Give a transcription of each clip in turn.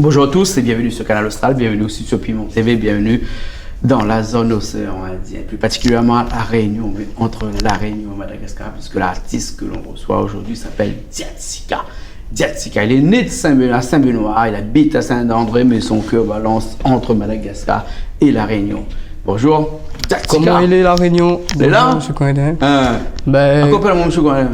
Bonjour à tous et bienvenue sur Canal Austral, bienvenue aussi sur Piment TV, bienvenue dans la zone océan Indien, plus particulièrement La Réunion, mais entre La Réunion et Madagascar, puisque l'artiste que l'on reçoit aujourd'hui s'appelle Diatsika. Diatsika, il est né de Saint-Benoît, il habite à Saint-André, mais son cœur balance entre Madagascar et La Réunion. Bonjour, Diatsika. Comment il est La Réunion? Il est là? Monsieur Coindin. Ben... Accompagne-moi, monsieur Coindin.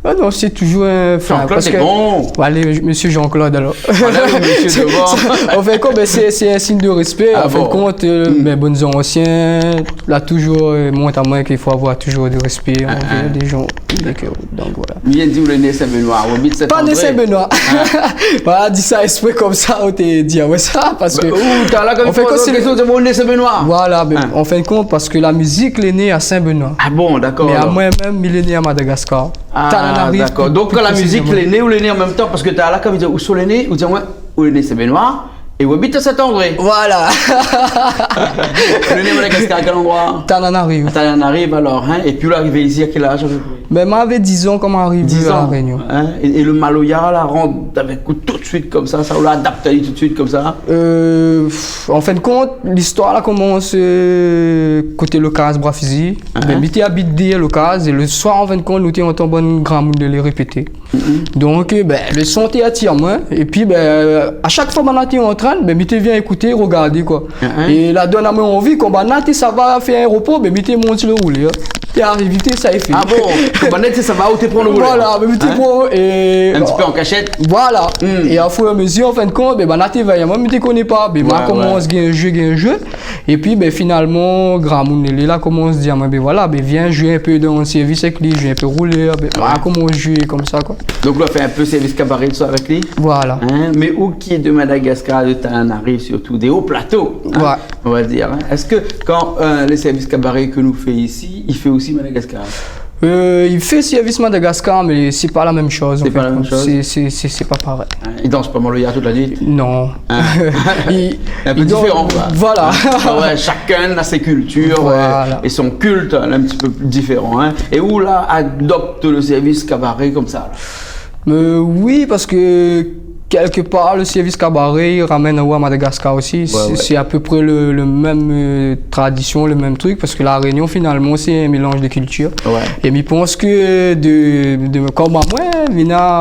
Ah non, c'est toujours un... Jean-Claude, c'est bon. Allez, monsieur Jean-Claude, alors. Voilà, monsieur devant. En fait, comme c'est un signe de respect, en fin de compte, mes bonnes anciens, là, toujours, montre à moi qu'il faut avoir toujours du respect envers des gens. Donc, voilà. Bien dit, vous êtes né Saint-Benoît, vous habitez Saint-André. Pas né Saint-Benoît. Voilà, dis ça exprès comme ça, on t'a dit, ouais, ça, parce que... T'as là, comme c'est question de mon né Saint-Benoît. Voilà, mais en fin de compte, parce que la musique, elle est née à Saint-Benoît. Ah bon, d'accord. Mais à moi-même, il est né à Madagascar. Ah, d'accord. Donc, quand la musique, elle est née ou elle est née en même temps, parce que tu as là, comme dire, où sont les nés, ou dire, ouais, où est né Saint-Benoît, et où habite Saint-André. Voilà. Où est né Madagascar, à quel endroit? Tananarive. Tananarive, alors, hein. Et puis, là, arrivé ici, à quel âge? Mais moi, j'avais 10 ans, comment arriver à La Réunion. Hein? Et le Maloya, là, rentre avec tout de suite comme ça, on l'adapte tout de suite comme ça? En fin de compte, l'histoire, là, commence côté Locas, Brafizi. Ben, j'étais habité à Locas, et le soir, en fin de compte, nous étions en train de grand monde de les répéter. Donc, ben, le son était attiré moi. Et puis, ben, à chaque fois qu'on était en train, ben, je viens écouter, regarder, quoi. Et la donne à moi envie, quand ça va faire un repos, ben, je monte le rouler. Et arrivé, ça est fait. Ah bon? Quand ça va où tu prends le rouler? Voilà, ben, je prends et... Un petit peu en cachette? Voilà. Et à fur et à mesure, en fin de compte, ben, moi, je ne connais pas. Ben, moi, commence à un jeu. Et puis, ben, finalement, grand monde, là, commence à dire, ben, voilà, ben, viens jouer un peu dans le service avec lui, jouer un peu rouler. Ben, comment jouer comme ça, quoi. Donc là, on fait un peu service cabaret, tout ça avec lui. Voilà. Hein? Mais où qui est de Madagascar, de Tananarive, surtout des hauts plateaux, hein? Ouais. On va dire. Hein? Est-ce que quand les services cabaret que nous fait ici, il fait aussi Madagascar? Il fait service Madagascar, mais c'est pas la même chose. C'est pas la même chose. C'est pas pareil. Hein? Il danse pas Maloya toute la nuit? Non. Hein? un peu différent. Voilà. Ouais, chacun a ses cultures et son culte un petit peu plus différent. Hein? Et où là adopte le service cabaret comme ça là? Oui, parce que quelque part, le service cabaret ramène à Madagascar aussi. C'est à peu près le même tradition, le même truc, parce que la Réunion, finalement, c'est un mélange de cultures. Et je pense que comme moi,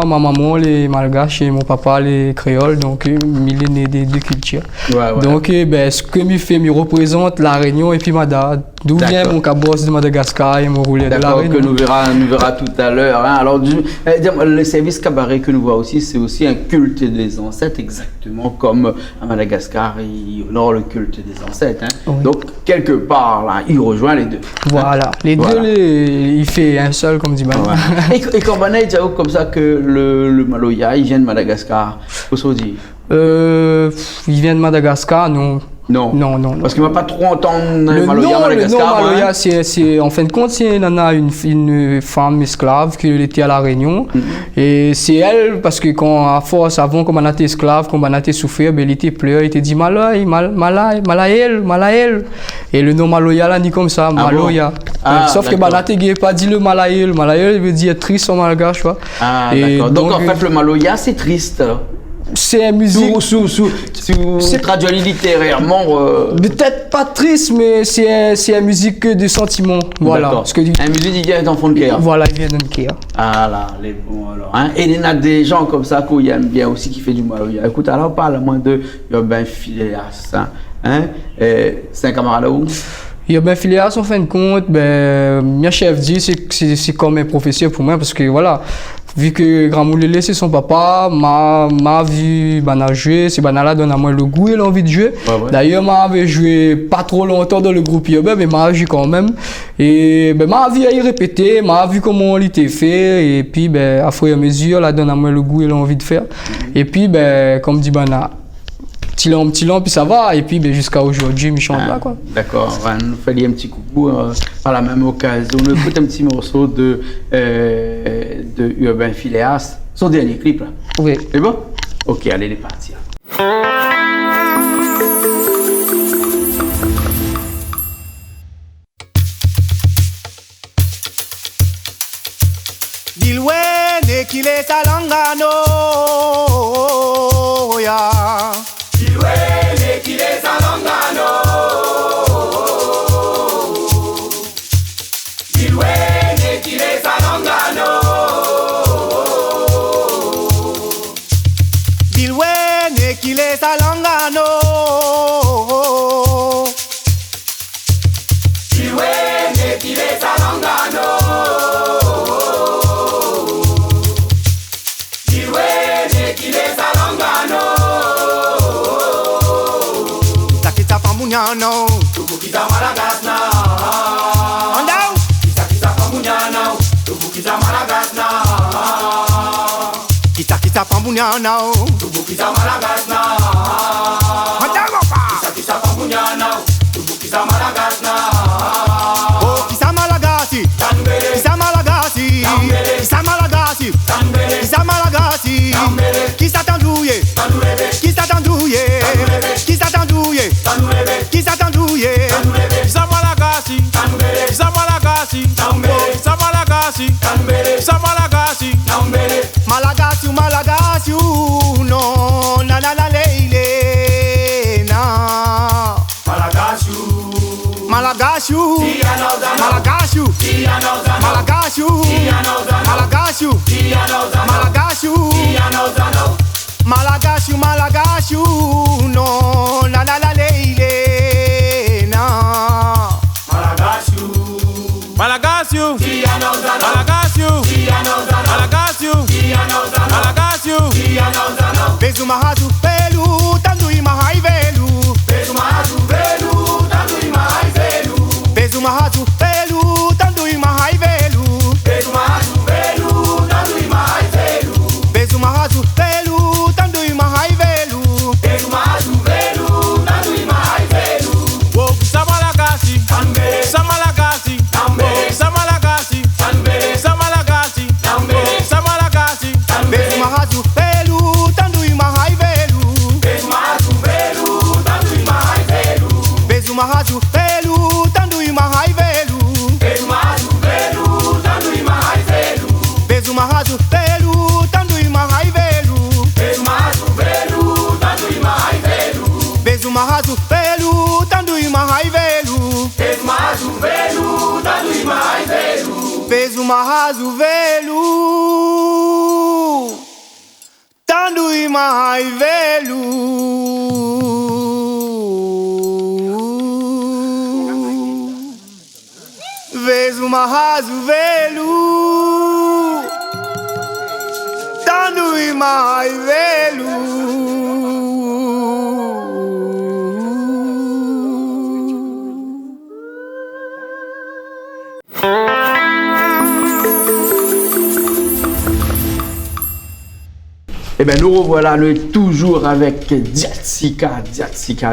ma maman, les Malgaches, et mon papa, les Créoles, donc il est né des deux cultures. Donc, ben, ce que je fais, je représente la Réunion et puis d'où vient mon cabosse de Madagascar et mon roulet de la Réunion. Que nous verra tout à l'heure. Hein. Alors, le service cabaret que nous voyons aussi, c'est aussi un culte des ancêtres, exactement comme à Madagascar, il honore le culte des ancêtres. Hein. Donc, quelque part, là, il rejoint les deux. Voilà. Hein. Les deux, il fait un seul, comme dit Manu. Et quand on est comme ça que le Maloya, il vient de Madagascar, faut se dire. Il vient de Madagascar, non. Non. Parce qu'il ne va pas trop entendre le Maloya Madagascar. Le nom Maloya, c'est en fin de compte, c'est une femme esclave qui était à La Réunion. Et c'est elle, parce que quand à force, avant qu'on était esclave, qu'on était souffert, ben, elle était pleure, elle était dit Malaïel. Et le nom Maloya, là, ni comme ça, Maloya. Sauf que Banaté n'a pas dit le Malaïel. Malaïel veut dire triste en malgache, tu vois. Ah, d'accord. Donc, en fait, le Maloya, c'est triste. C'est une musique. C'est traduit littérairement. Peut-être pas triste, mais c'est une musique de sentiments. Voilà. Parce que une musique, il vient d'enfant de cœur. Voilà, il vient d'un cœur. Ah là, les bons alors. Hein? Et il y a des gens comme ça qui aiment bien aussi, qui fait du Maloya. Écoute, alors parle-moi de Urbain Phileas. Hein? C'est un camarade là où? Urbain Phileas, en fin de compte, ben, mon chef dit c'est comme un professeur pour moi, parce que voilà. Vu que Grand Moulélé, c'est son papa, m'a vu jouer, c'est là donne à moi le goût et l'envie de jouer. D'ailleurs, m'avait joué pas trop longtemps dans le groupe Urbain, mais m'a joué quand même. Et ben, m'a vu à y répéter, m'a vu comment il était fait, et puis ben, à fur et à mesure, là donne à moi le goût et l'envie de faire. Et puis, ben, comme dit petit long, puis ça va, et puis ben, jusqu'à aujourd'hui, je chante là, quoi. D'accord, on va nous faire un petit coucou par la même occasion. On écoute un petit morceau de Urbain Phileas, son dernier clip là. Oui. C'est bon? Ok, allez, les partir. Dilwene kile talangano ya pamunyano tubukiza malagasna andau kisa pamunyano tubukiza malagasna kisa pamunyano tubukiza malagasna andau pa kisa pamunyano tubukiza malagasna oh kisa malagasi kisa malagasi kisa malagasi kisa malagasi kisa tandouye kisa tandouye kisa tandouye kisa tandouye kisa malagasi kisa malagasi kisa malagasi kisa malagasi malagasi malagasi no na na na leile na malagasi malagasi malagasi malagasi malagasi malagasi malagasi malagasi no la la la leile na malagasi malagasi malagasi malagasi malagasi bezu mahazu pelu tandui mahai velu bezu mahazu pelu tandui mahai velu bezu mahazu pelu tandui mahai velu bezu mahazu pelu tandui mahai velu bezu mahazu pelu tandui mahai velu bezu mahazu pelu tandui mahai velu wo samalagasi samalagasi samalagasi samalagasi samalagasi bezu mahazu pelu tandui mahai velu bezu mahazu pelu tandui mahai velu bezu mahazu pelu tandui mahai velu bezu mahazu pelu tandui mahai velu bezu mahazu pelu tandui mahai velu bezu mahazu pelu tandui mahai velu bezu mahazu pelu tandui mahai velu bezu mahazu pelu tandui mahai velu bezu mahazu velu tandui mahai velu vezu mahazu velu tandui mahai velu Eh bien, nous revoilà toujours avec Diatsika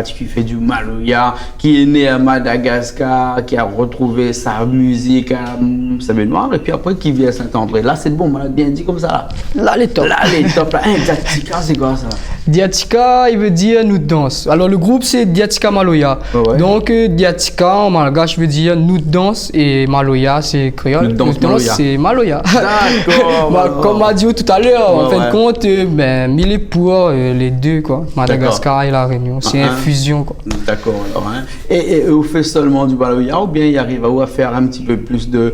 qui fait du Maloya, qui est né à Madagascar, qui a retrouvé sa musique à sa mémoire, et puis après qui vient à Saint-André. Là, c'est bon, on l'a bien dit comme ça. Là, les top. Là, les top. Là. Diatsika, c'est quoi ça? Diatsika, il veut dire nous danse. Alors le groupe c'est Diatsika Maloya. Ouais. Donc Diatsika en malgache veut dire nous danse et Maloya c'est créole. Nous danse c'est Maloya. D'accord. Bah, comme on a dit tout à l'heure, en Ouais, fin de compte, il est pour les deux quoi. Madagascar et la Réunion. C'est une fusion quoi. D'accord. Alors, hein. Et vous faites seulement du Maloya ou bien il arrive à faire un petit peu plus de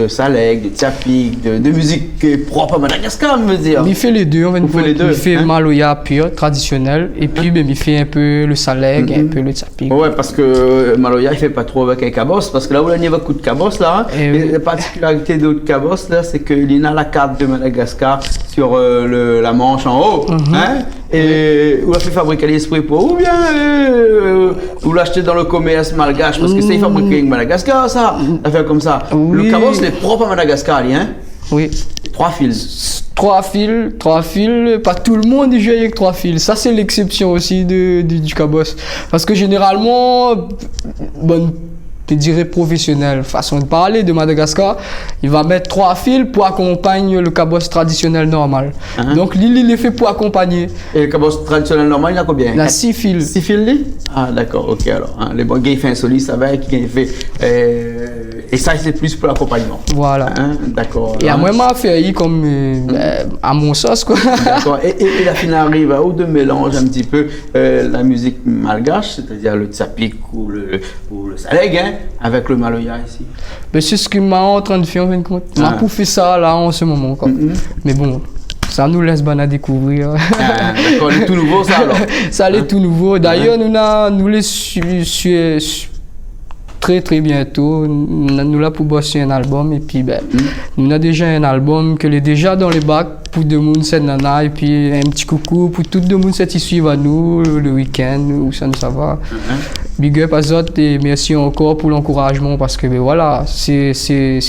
Salek, de Tchapik, de musique propre à Madagascar, je veux dire. Il fait les deux en fin de compte. Il fait hein? Maloya pur, traditionnel, et puis il fait un peu le Salek, un peu le Tchapik. Ouais, parce que Maloya il fait pas trop avec un cabosse, parce que là où il y a beaucoup de cabosses là, et la particularité d'autres cabosses là, c'est qu'il a la carte de Madagascar sur la manche en haut, hein, et où il a fait fabriquer l'esprit pour, ou bien ou l'acheter dans le commerce malgache, parce que c'est fabriqué en Madagascar ça, ça fait comme ça. Oui. Le cabosse est propre à Madagascar, hein. Oui. 3 fils. 3 fils, pas tout le monde joue avec 3 fils. Ça, c'est l'exception aussi du cabosse. Parce que généralement, bon, je dirais professionnel, façon de parler de Madagascar, il va mettre 3 fils pour accompagner le cabosse traditionnel normal. Donc, il est fait pour accompagner. Et le cabosse traditionnel normal, il y a combien? Il a 6 fils. 6 fils, lui? Ah, d'accord, ok, alors. Hein, les bons gars, ils font un solide, ça va, qui fait. Et ça, c'est plus pour l'accompagnement. Voilà. Hein, d'accord. Et à moi, m'a fait comme à mon sauce, quoi. D'accord. Et la finale arrive à où de mélange un petit peu la musique malgache, c'est-à-dire le tsapik ou le saleg, hein, avec le maloya ici. Ben, c'est ce que m'a en train de faire, en fin de compte. M'a pour faire ça là en ce moment, quoi. Mais bon. Ça nous laisse à découvrir. D'accord, c'est tout nouveau ça alors. Ça est tout nouveau. D'ailleurs, nous les très très bientôt. Nous là pour bosser un album et puis nous avons déjà un album qui est déjà dans les bacs pour de monde c'est nana et puis un petit coucou pour tout le monde qui suivent à nous le week-end où ça nous ça va. Big up à Zot et merci encore pour l'encouragement parce que ben voilà, c'est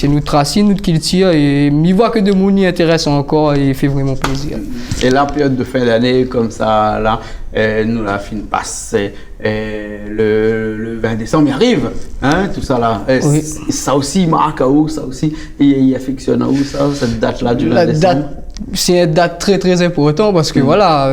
notre racine, notre culture et m'y voit que de monde y intéresse encore et fait vraiment plaisir. Et la période de fin d'année comme ça, là, nous la fin passe, le 20 décembre il arrive, hein, tout ça là. Oui. Ça aussi marque à où, ça aussi, il affectionne à où ça, cette date-là du 20 La décembre. date, c'est une date très très importante parce que voilà,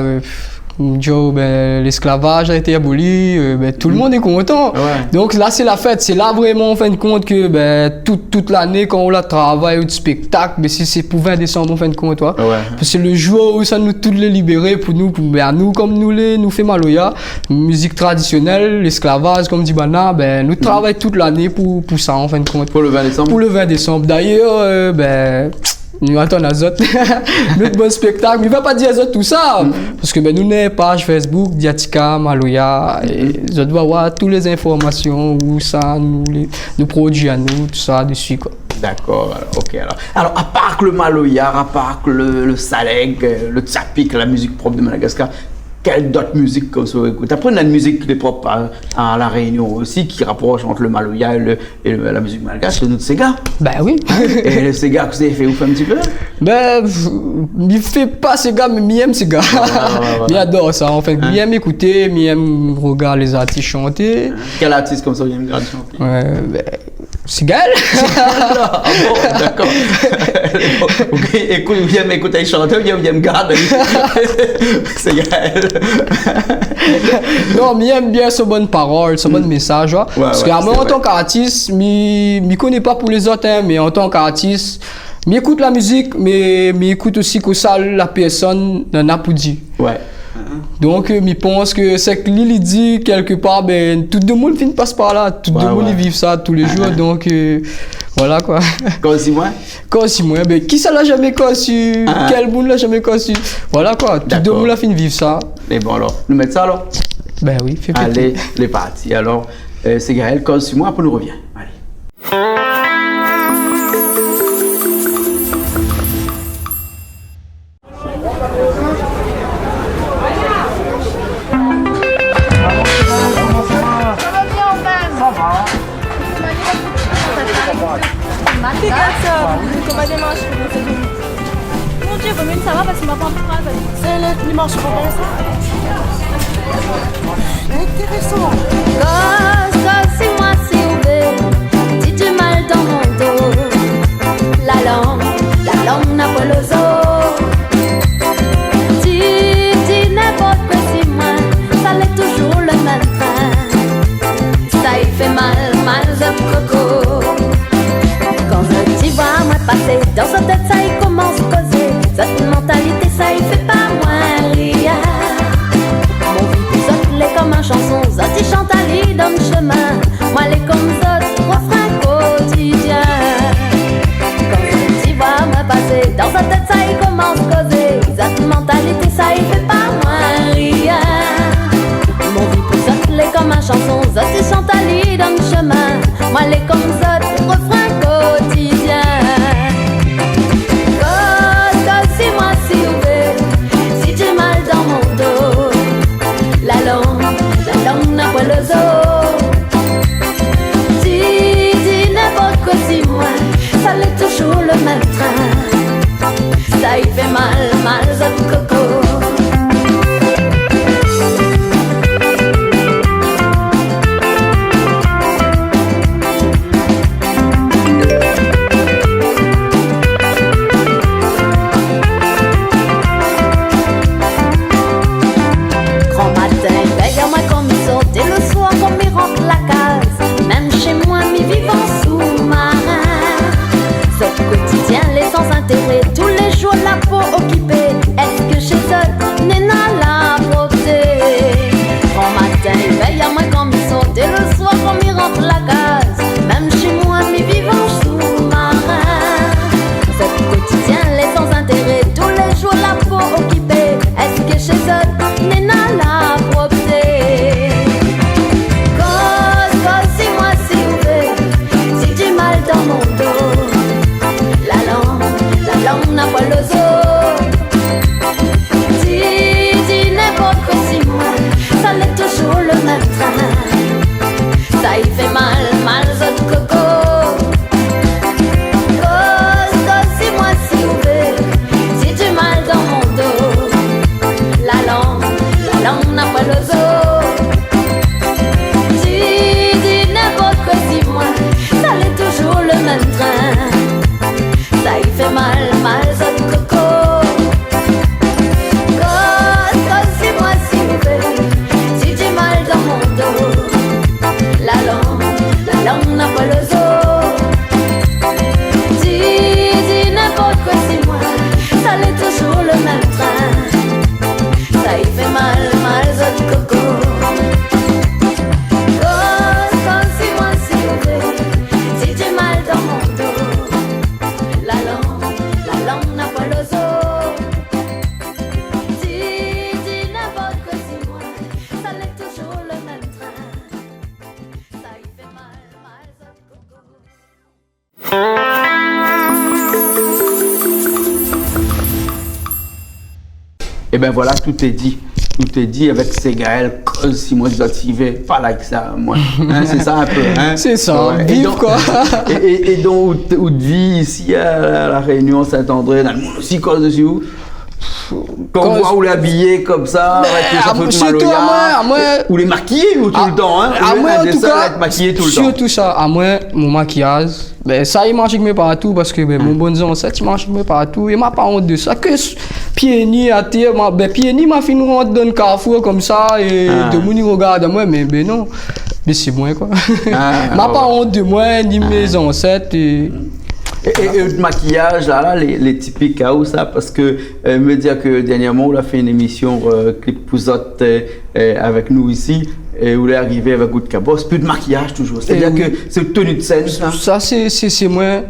Joe, ben, l'esclavage a été aboli, ben, tout le monde est content. Ouais. Donc là c'est la fête, c'est là vraiment en fin de compte que ben, toute l'année quand on la travaille ou du spectacle, ben, c'est pour 20 décembre en fin de compte. Ouais. Ouais. Parce que c'est le jour où ça nous tous les libérer pour nous, ben, nous comme nous fait Maloya, musique traditionnelle, l'esclavage comme dit Bana, ben, nous travaillons toute l'année pour ça en fin de compte. Pour le 20 décembre. Pour le 20 décembre. D'ailleurs, ben, nous attendons à Zot, notre bon spectacle. Mais il ne va pas dire à Zot tout ça. Parce que ben, nous avons une page Facebook, Diatika, Maloya. Et Zot va voir toutes les informations, où ça, nous produits à nous, tout ça dessus. Quoi. D'accord, alors, ok. Alors, à part que le Maloya, à part que le Saleg, le Tsapik, la musique propre de Madagascar, quelle d'autres musiques comme ça écoute? Après, on a une musique qui est propre à La Réunion aussi, qui rapproche entre le Maloya et la musique malgache, c'est notre Sega. Ben oui. Et le Sega, que vous avez fait ouf un petit peu? Ben, il fait pas ces gars, mais il aime ces gars. Il adore ça, en fait. Il aime écouter, il aime regarder les artistes chanter. Quel artiste comme ça vous aimez chanter? Ouais, ben, Sigal. Ah bon, d'accord. Ok, écoute, vous aimez écouter chanter, vous aimez garder. C'est Gaël. Non, mais j'aime bien ce bonne parole, ce bon message. Ouais. Parce que moi, en tant qu'artiste, je ne connais pas pour les autres, hein, mais en tant qu'artiste, j'écoute la musique, mais j'écoute aussi que ça, la personne n'en a pas dit. Ouais. Donc, je pense que c'est que Lily dit quelque part, ben, tout le monde passe par là, tout le monde vit ça tous les jours, donc voilà quoi. Conçu moi? Conçu moi, ben, qui ça l'a jamais conçu? Quel monde l'a jamais conçu? Voilà quoi, tout le monde a fini de vivre ça. Mais bon alors, nous mettons ça alors? Ben oui, fais péter. Allez, les parties. Alors, c'est Gaël, conçu moi, après nous revient. Allez. Mon Dieu, vaut mieux savoir parce qu'il m'a pas encouragé. C'est le dimanche prochain. Intéressant. C'est moi si ouvert, dis du mal dans mon dos. La langue n'a pas le zoo. Dis n'importe quoi si moi, ça l'est toujours le même train. Ça y fait mal de coco. Quand je t'y vois moi passer, dans sa tête ça y commence à causer. Cette mentalité ça y fait pas moins rire. Mon vie ça l'est comme un chanson, ça t'y chante à l'île dans le chemin. Moi les comme ça, refrain quotidien. Quand je t'y vois moi passer, dans sa tête ça y commence à causer. Cette mentalité ça y fait pas moins rire. Mon vie ça l'est comme un chanson, ça t'y chante à l'île dans le chemin. Moi les comme ça, refrain quotidien. Si moi si ouvert, si tu mal dans mon dos. La langue n'a pas le zoo. Dis n'importe quoi si moi, ça l'est toujours le même train. Ça y fait mal de coco. Et ben voilà, tout est dit. Tout est dit avec ces Gaël, si moi je dois t'y pas like ça, moi. Hein, c'est ça un peu. Hein? C'est ça, Ouais. vive quoi. Et donc, où tu vis ici à La Réunion, Saint-André, dans le monde aussi, quoi, dessus où quand on voit où l'habiller comme ça, avec les chapeaux de surtout Maloya, à moi, ou les maquiller ou tout le temps, hein. À moi, en tout cas, être maquillé tout le temps. surtout ça, à moi, mon maquillage, ben, ça, il marche avec moi partout parce que ben, mon bon ancêtre, il marche avec moi partout. Et m'a pas honte de ça. Que pieds nus à terre, ben, pieds nus, m'a fait une rentre dans le carrefour comme ça et tout le monde il regarde moi, mais ben non. Mais c'est moi quoi. M'a pas honte de moi, ni mes ancêtres. Et le maquillage, là, les typiques à où ça, parce que me dire que dernièrement, on a fait une émission Clip Pouzotte avec nous ici, et où on est arrivé avec Good Cabos, plus de maquillage toujours. C'est-à-dire que c'est une tenue de scène, ça. Ça, c'est moi.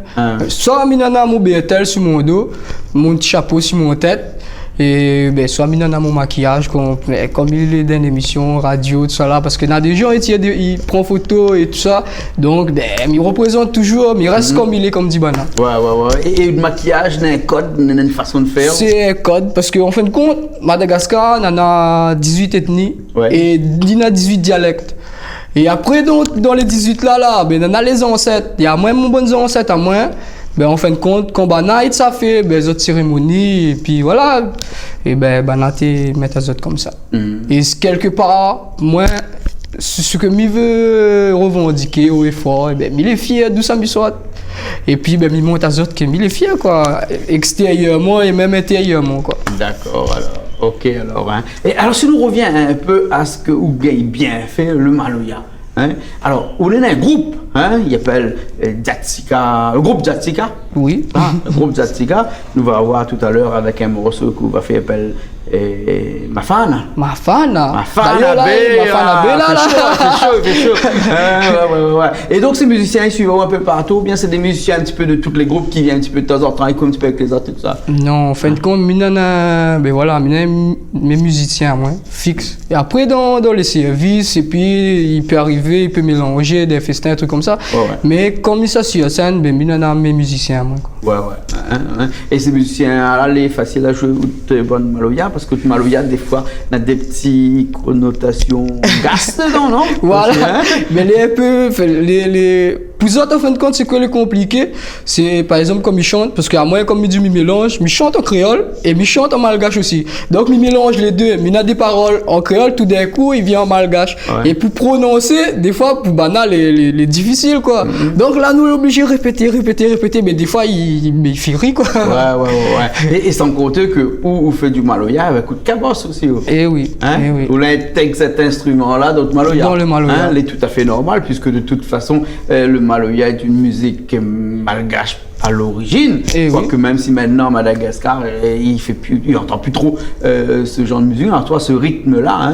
Soit minana mon BTL sur mon dos, mon petit chapeau sur mon tête. Et ben, soit minana mon maquillage, comme il est dans l'émission radio, tout ça là, parce que dans des gens, ils prennent photo et tout ça. Donc, ben, il représente toujours, mais il reste comme il est, comme dit Bana. Ouais. Et le maquillage, il y a un code, il y a une façon de faire. C'est un code, parce qu'en fin de compte, Madagascar, on a 18 ethnies et il y a 18 dialectes. Et après, dans les 18 là, ben, on a les ancêtres. Il y a moi, mon bon ancêtre à moi. Ben, en fin de compte, quand Bana ça fait, ben, les autres cérémonies, et puis voilà. Et ben, Bana te met les autres comme ça. Et quelque part, moi, ce que je veux revendiquer haut et fort, et ben, il est fier d'où ça me soit. Et puis, ben, il monte à les autres qu'il est fier, quoi. Extérieurement et même intérieurement, quoi. D'accord, alors. Ok, alors. Hein. Et alors, si nous revient un peu à ce que Ougay bien fait, le Maloya. Hein? Alors, on est dans un groupe, hein? Il appelle Djatsika, le groupe Djatsika. Oui. Le groupe Djatsika, nous va voir tout à l'heure avec un morceau qu'on va faire appel Mafana. Mafana, D'ailleurs, là, Mafana B, là. C'est chaud. Ouais. Et donc, ces musiciens, ils suivent un peu partout, ou bien c'est des musiciens un petit peu de tous les groupes qui viennent un petit peu de temps en temps, ils comme un petit peu avec les autres et tout ça? Non, en fin de compte, ben voilà, mes musiciens, moi, fixes. Et après, dans les services, et puis, il peut arriver, il peut mélanger des festins, des trucs comme ça. Ouais. Mais comme il s'assied à scène, ben, mes musiciens, moi. Quoi. Ouais. Et ces musiciens-là, c'est facile à jouer de bonne Maloya, parce que le Maloya, des fois, a des petites connotations gastes dedans, non? Voilà. Mais les Pouzotte, en fin de compte, c'est que le compliqué, c'est par exemple comme ils chantent, parce qu'à moi, comme il dit, je mélange, je chante en créole et je chante en malgache aussi. Donc, je mélange les deux, mais il a des paroles en créole, tout d'un coup, il vient en malgache. Ouais. Et pour prononcer, des fois, pour banal, les difficiles, quoi. Donc là, nous, on est obligé de répéter, mais des fois, il fait rire, quoi. Ouais. Et sans compter que, où fait du Maloya avec coup de cabosse aussi. Eh oui. Où l'intègre cet instrument-là dans le Maloya. Dans le Maloya. Il est tout à fait normal, puisque de toute façon, le Maloya est une musique malgache à l'origine, quoique même si maintenant Madagascar il entend plus trop ce genre de musique. Alors toi, ce rythme-là,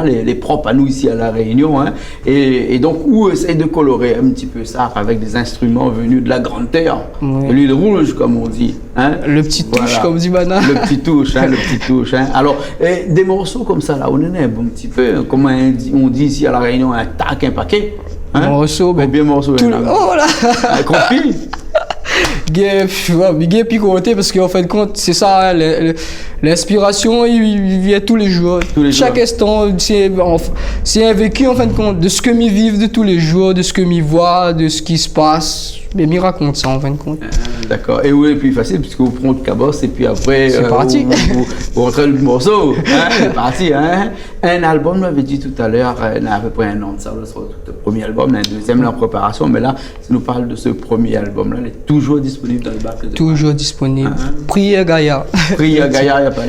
les propres à nous ici à La Réunion, hein, et donc où essaye de colorer un petit peu ça avec des instruments venus de la grande terre, l'huile rouge comme on dit, hein. Le petit touche comme dit Bana. Le petit touche. Hein. Alors des morceaux comme ça là, on en est un bon petit peu, comme on dit ici à La Réunion, un tac, un paquet. Hein? Morceau, bien morceau. Oh là. Compris. Bien picoté parce qu'en fin de compte, c'est ça, l'inspiration, il vient tous les jours. Chaque instant, c'est un vécu en fin de compte de ce que m'y vivent de tous les jours, de ce que m'y voient, de ce qui se passe. Mais m'y raconte ça en fin de compte. D'accord. Et où est le plus facile puisque vous prenez le cabosse et puis après c'est parti. Vous rentrez le morceau. Hein, c'est parti. Hein. Un album, on l'avait dit tout à l'heure, il y a à peu près un an de ça, le premier album, un deuxième en préparation. Mais là, si nous parle de ce premier album-là, il est toujours disponible dans le bac. Toujours disponible. Prière Gaïa. Prière Gaïa, il n'y a pas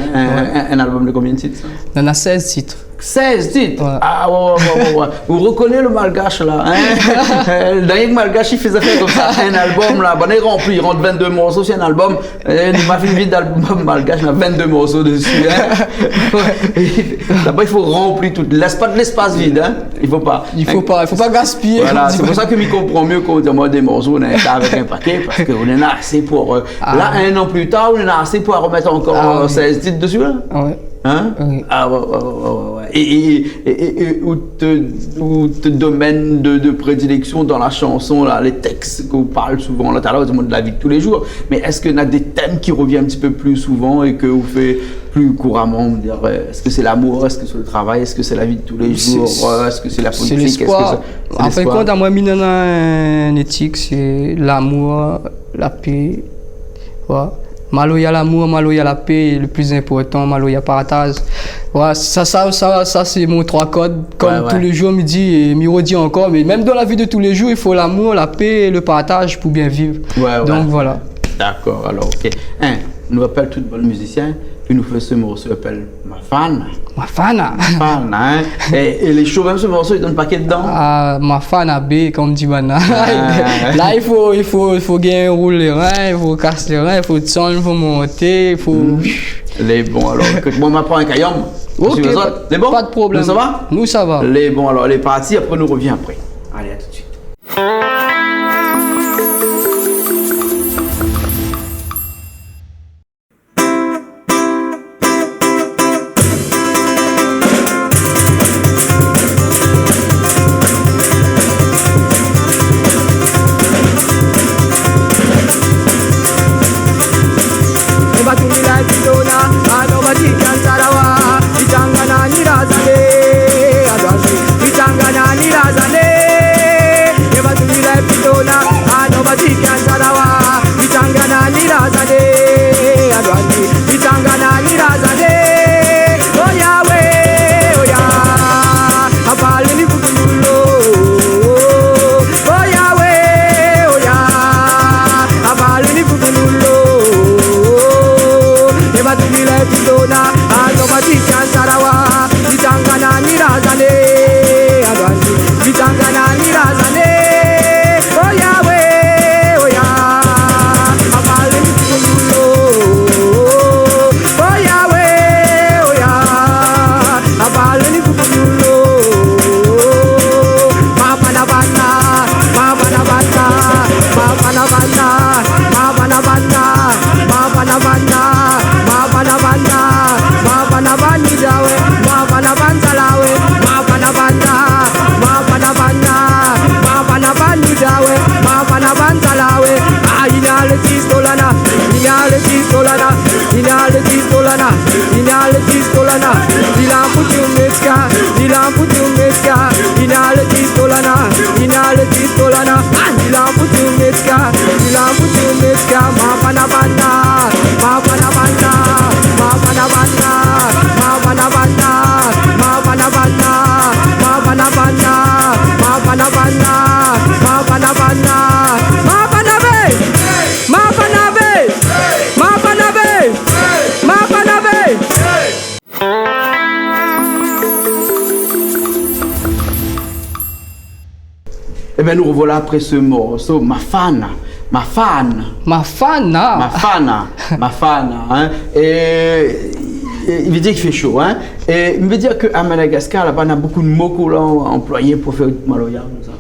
un album de combien de titres ça? Il y en a 16 titres. 16 titres. Ouais. Ah ouais. Vous reconnaissez le malgache là, hein? Le dernier malgache il faisait faire comme ça, un album là, il est rempli, il rentre 22 morceaux, c'est un album, il m'a fait une vidéo d'album malgache, il y a 22 morceaux dessus, hein? Là-bas il faut remplir tout, laisse pas de l'espace vide, hein? Il faut pas gaspiller. Voilà, c'est pour ça que je comprends mieux qu'on demande des morceaux, on est avec un paquet, parce qu'on en a assez pour, là un an plus tard, on en a assez pour remettre encore 16 titres dessus là. Ouais. Hein? Oui. Ah ouais. Et votre domaine de prédilection dans la chanson, là, les textes qu'on parle souvent, là, tout à l'heure, de la vie de tous les jours, mais est-ce qu'il y a des thèmes qui reviennent un petit peu plus souvent et que vous faites plus couramment, dire, est-ce que c'est l'amour, est-ce que c'est le travail, est-ce que c'est la vie de tous les jours, est-ce que c'est la politique, c'est l'espoir. c'est En fin de compte, à moi, une éthique, c'est l'amour, la paix. Ouais. Malo il y a l'amour, malo il y a la paix, et le plus important, malo il y a partage. Ouais, ça c'est mon trois codes. Comme tous les jours, midi et Miro dit encore, mais même dans la vie de tous les jours, il faut l'amour, la paix et le partage pour bien vivre. Donc voilà. D'accord, alors ok. Nous appelle tout bon musicien, puis nous fait ce morceau s'appelle Ma Fan. Ma Fan, hein? Et les shows, même ce morceau, il donne pas qu'est dedans? Ah, Ma Fan à B, comme dit Bana. Là, il faut gagner un roule les reins, il faut casser les reins, il faut descendre, il faut monter, il faut. Les bons, alors, écoute, moi, m'apprends un caillom. Ok, les bons? Pas de problème. Nous, ça va? Nous, ça va. Les bons, alors, les parties, après, nous revient après. Allez, à tout de suite. Eh bien, nous revoilà après ce morceau, Ma Fan. Ma Fan. Ma Fan, Ma Fan. Ma Fan. Hein. Et il veut dire qu'il fait chaud. Hein. Et il veut dire qu'à Madagascar, là-bas, on a beaucoup de mots qu'on a employés pour faire maloya comme ça.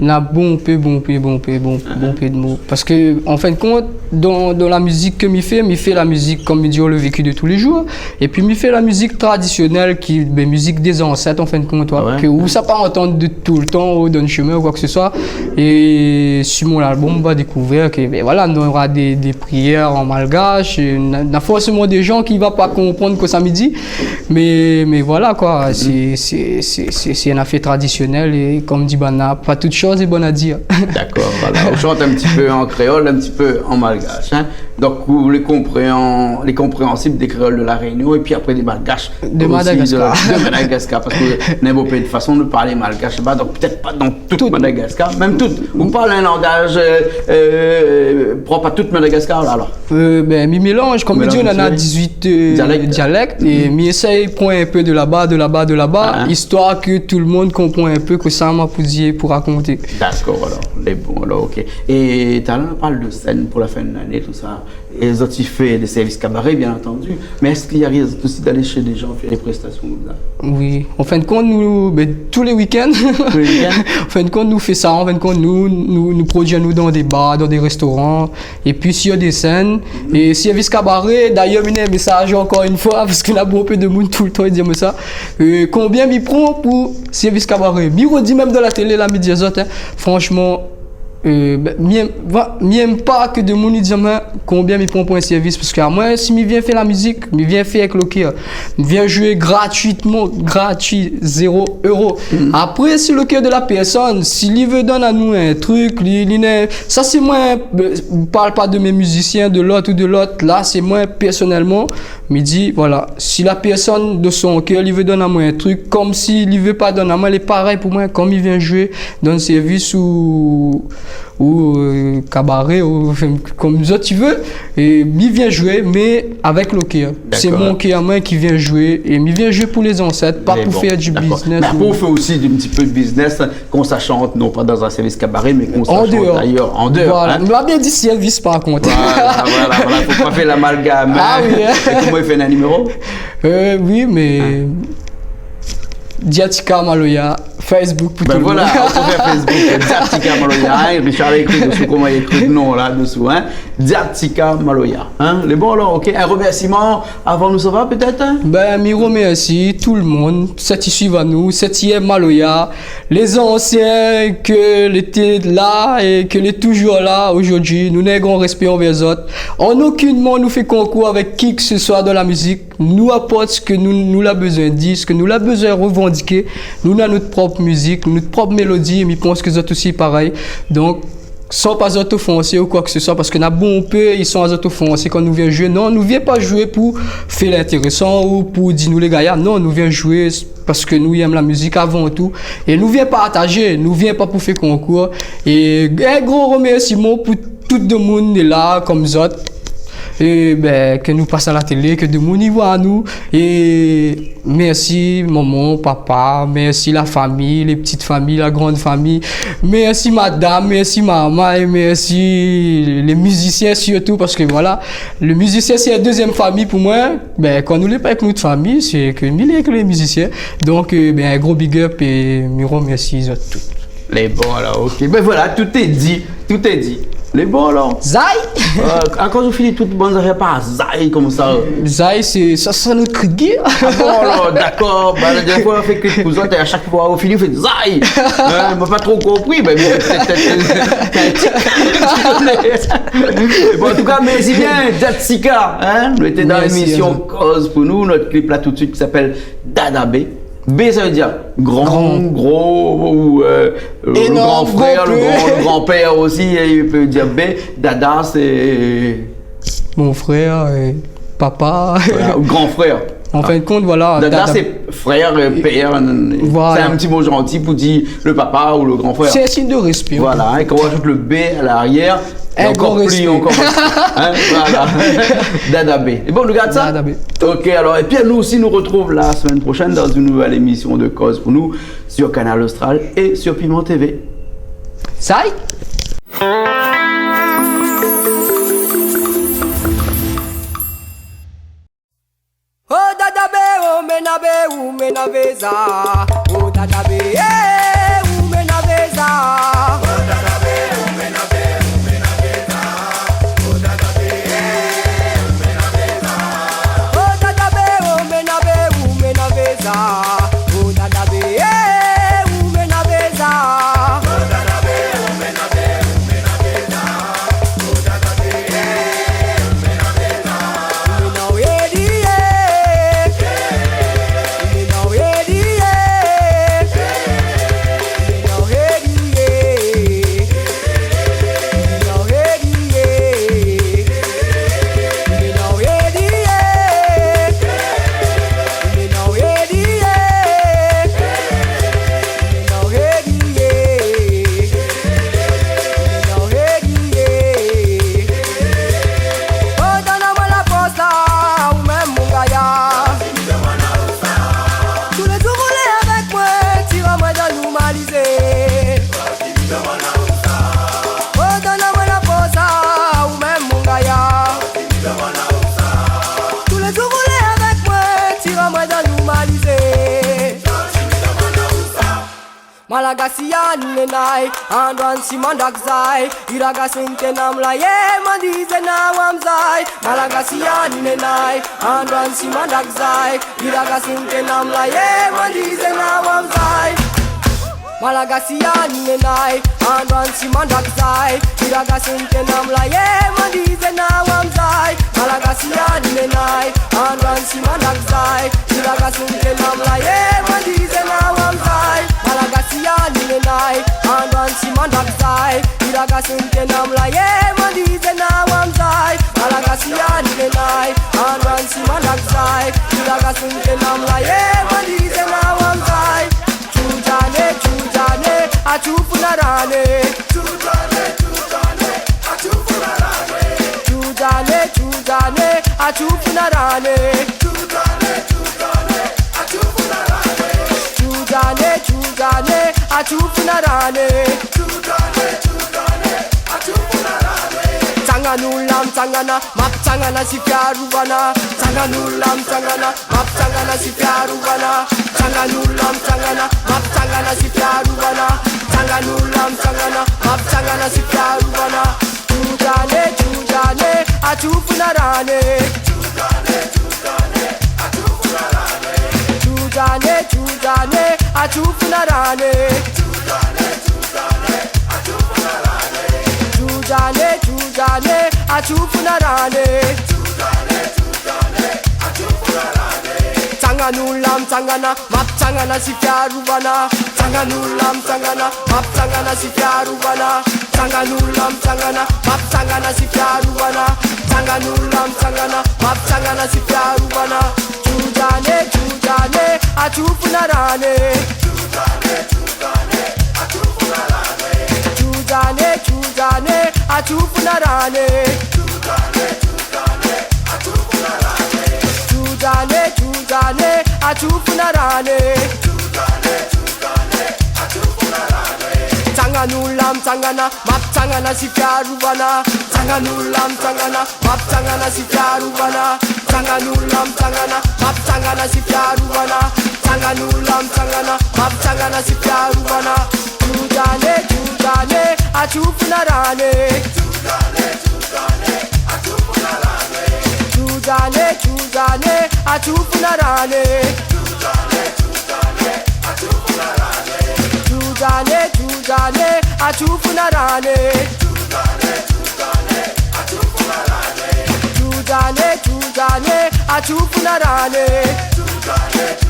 On a bon peu de mots. Parce que, en fin de compte, dans la musique que je fais la musique comme dit le vécu de tous les jours. Et puis, je fais la musique traditionnelle, qui est musique des ancêtres, en fin de compte. Que où ça pas entendre de tout le temps, ou dans le chemin, ou quoi que ce soit. Et sur mon album, on va découvrir que, ben voilà, on aura des prières en malgache. On a forcément des gens qui ne vont pas comprendre que ça me dit. Mais voilà, quoi. C'est un affaire traditionnel. Et comme dit Bana, pas toute chose est bonne à dire. D'accord, voilà. On chante un petit peu en créole, un petit peu en malgache. Hein. Donc, les compréhensibles des créoles de la Réunion et puis après des malgaches de Madagascar. De Madagascar, parce que n'est pas de façon de parler malgache, donc peut-être pas dans tout Madagascar, même tout. On parle un langage propre à tout Madagascar, là, alors. Ben, mi mélange, comme dit, on en a 18 dialectes et mi essaye de prendre un peu de là-bas, histoire que tout le monde comprend un peu que ça m'a poussé pour raconter. D'accord, alors, les bons, alors, ok. Et tu as parlé de scène pour la fin de l'année, tout ça. Et les autres, ils font des services cabaret, bien entendu. Mais est-ce qu'il y a rien aussi d'aller chez des gens faire des prestations comme ça? Oui, en fin de compte, nous, ben, tous les week-ends, Tous les week-ends? en fin de compte, nous faisons ça. En fin de compte, nous produisons nous dans des bars, dans des restaurants. Et puis, s'il y a des scènes, et service cabaret, d'ailleurs, il y a un message encore une fois, parce qu'il y a beaucoup de monde tout le temps, ils disent ça. Combien m'y prend pour service cabaret? Miro dit même dans la télé, là, midi des autres, hein, franchement, m'aime pas que de monde disent combien me prend pour un service parce que moi si je viens faire la musique je viens faire avec le cœur je viens jouer gratuitement gratuit 0 €. Après c'est le cœur de la personne s'il veut donner à nous un truc ça c'est moi je parle pas de mes musiciens de l'autre ou de l'autre là c'est moi personnellement me dit voilà si la personne de son cœur il veut donner à moi un truc comme s'il veut pas donner à moi il est pareil pour moi comme il vient jouer dans un service ou cabaret ou comme ça tu veux et il vient jouer mais avec le cœur c'est mon cœur moi qui vient jouer et il vient jouer pour les ancêtres pas pour faire du business mais pour faire aussi un petit peu de business qu'on s'achante non pas dans un service cabaret mais qu'on s'achante ailleurs en dehors voilà hein? On m'a bien dit service par contre voilà faut pas faire l'amalgame ah oui hein? Et comment il fait un numéro oui mais Diatika Maloya Facebook pour ben tout le voilà, monde. on peut faire Facebook Diatika Maloya, hein? Richard a écrit dessous comment il écrit le nom là dessous, hein? Diatika Maloya, hein? Les bons alors, ok. Un remerciement avant nous ça va peut-être? Hein? Ben, je remercie tout le monde, ceux qui suivent à nous, ceux qui aiment Maloya, les anciens que étaient là et que les toujours là aujourd'hui. Nous n'avons grand respect envers les autres. En aucunement nous fait concours avec qui que ce soit dans la musique. Nous apporte ce que nous avons besoin de dire, ce que nous avons besoin de revendiquer. Nous avons notre propre musique, notre propre mélodie, mais je pense que les autres aussi pareil. Donc, sans pas auto-foncer ou quoi que ce soit, parce que nous avons bon peu, ils sont auto-foncés quand nous venons jouer. Non, nous ne venons pas jouer pour faire l'intéressant ou pour dire nous les gars, non, nous venons jouer parce que nous aimons la musique avant tout. Et nous venons partager, nous ne venons pas pour faire concours. Et un gros remerciement pour tout le monde là, comme les autres. Et ben, que nous passons à la télé, que de mon niveau à nous. Et merci maman, papa, merci la famille, les petites familles, la grande famille. Merci madame, merci maman et merci les musiciens surtout parce que voilà, le musicien c'est la deuxième famille pour moi. Ben, quand nous n'est pas avec notre famille, c'est que nous avec les musiciens. Donc, ben, un gros big up et Miro, merci à tous. Les bons alors, ok. Ben voilà, tout est dit, tout est dit. Les bons alors. Zai quand je finis toutes bonnes affaires par Zai comme ça. Zai, c'est notre cri de guerre. Ah bon alors, d'accord. Bah, la dernière fois on fait que vous autres et à chaque fois on finit on fait Zai. On m'a pas trop compris, mais bon, en tout cas, merci bien, Diatika. Hein? Nous étions dans l'émission Cause pour nous, notre clip là tout de suite qui s'appelle Dadabé. B ça veut dire grand, gros, ou le grand frère, le grand-père aussi, il peut dire B. Dada c'est... Mon frère et papa. Voilà, grand frère. En fin de compte, voilà. Dada c'est frère, père, voilà. C'est un petit mot gentil pour dire le papa ou le grand frère. C'est un signe de respect. Voilà, et quand on rajoute le B à l'arrière, encore plus, encore plus. Hein, voilà. Dada B. Et bon, on regarde ça? Dada B. Ok, alors, et puis nous aussi, nous retrouvons la semaine prochaine dans une nouvelle émission de Cause pour nous sur Canal Austral et sur Piment TV. Ça Oh dadabe, oh menabe, ou menaveza. Oh dadabe, ou menaveza. Oh dadabe, ou menabe, ou menaveza. Oh dadabe, ou menaveza. Oh dadabe, oh menabe, ou menaveza. Oh dadabe, ou menaveza. Oh dadabe, ou menabe, ou menaveza. Oh dadabe, ou menaveza. You know it, yeah. You know it, yeah. Malagasian nenai Andwan simandak zai Iraga sente namla ye mandize na wamzai Malagasian nenai Andwan simandak zai Iraga sente namla ye mandize na wamzai Malagasian nenai Andwan simandak zai Iraga sente namla ye mandize na wamzai Malagasian nenai Andwan simandak zai Iraga sente namla ye mandize na wamzai Malagasian nenai Andwan simandak zai Iraga sente namla ye mandize na wamzai Malagasian nenai Andwan simandak zai Iraga sente namla ye mandize na wamzai Chujane chujane achufunarane Chujane chujane achufunarane Chujane chujane achufunarane Chujane chujane achufunarane Chujane chujane achufunarane Chujane chujane achufunarane Tanganulam tangana map tangana si fiarubana Tanganulam tangana map tangana si fiarubana Tanganulam tangana map tangana si fiarubana Tanganulam tangana map tangana si fiarubana Chujane chujane achufunarane Chujane chujane achufunarane Chujane chujane achufunarane Chujane chujane achufunarane Chujane chujane achufunarane Chujane chujane achufunarane Tanganulam tangana map tangana si fiarubana Tanganulam tangana map tangana si fiarubana Tanganulam tangana map tangana si fiarubana Tanganulam tangana map tangana si fiarubana Chujane chujane achufunarane Chujane chujane achufunarane Chujane chujane achufunarane Chujane chujane achufunarane Chujane chujane achufunarane Chujane chujane achufunarane Tanganulam tangana map tangana si fiarubana Tanganulam tangana map tangana si fiarubana Tanganulam tangana map tangana si fiarubana Tanganulam tangana map tangana si fiarubana Chujane chujane achufunarane Chujane chujane achufunarane Chujane chujane achufunarane Chujane chujane achufunarane Chujane chujane achufunarane Chujane chujane achufunarane Chujane chujane achufunarane Chujane